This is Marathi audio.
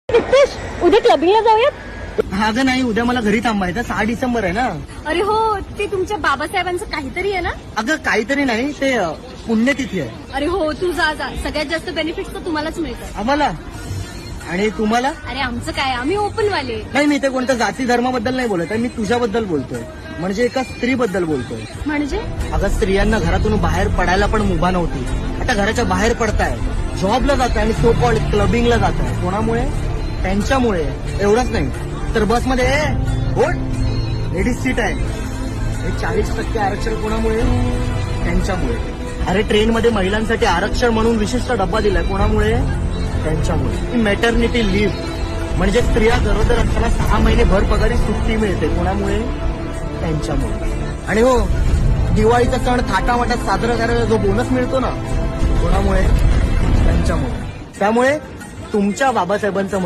नितेश, उद्या क्लबिंगला जाऊयात. अगं नाही, उद्या मला घरी थांबायचं. 6 डिसेंबर आहे ना. अरे हो, ते तुमच्या बाबासाहेबांचं काहीतरी आहे ना. अगं काहीतरी नाही, ते पुण्यतिथी आहे. अरे हो, तू जा जा. सगळ्यात जास्त बेनिफिट तर तुम्हालाच मिळतात. आम्हाला आणि तुम्हाला? अरे आमचं काय, आम्ही ओपन वाले. नाही, मी ते कोणत्या जाती धर्माबद्दल नाही बोलत आहे, मी तुझ्याबद्दल बोलतोय. म्हणजे एका स्त्रीबद्दल बोलतोय. म्हणजे अगं स्त्रियांना घरातून बाहेर पडायला पण मुभा नव्हती. आता घराच्या बाहेर पडताय, जॉबला जाताय आणि सो कॉल्ड क्लबिंगला जाताय. कोणामुळे? त्यांच्यामुळे. एवढंच नाही तर बसमध्ये लेडीज सीट आहे. हे 40% आरक्षण कोणामुळे? त्यांच्यामुळे. अरे ट्रेनमध्ये महिलांसाठी आरक्षण म्हणून विशिष्ट डब्बा दिलाय. कोणामुळे? त्यांच्यामुळे. मॅटर्निटी लिव्ह म्हणजे स्त्रिया गरोदर असताना 6 महिने भर पगारी सुट्टी मिळते. कोणामुळे? त्यांच्यामुळे. आणि हो, दिवाळीचा सण थाटामाटात साजरा करायला जो बोनस मिळतो ना, कोणामुळे? त्यांच्यामुळे. त्यामुळे तुमच्या बाबासाहेबांचं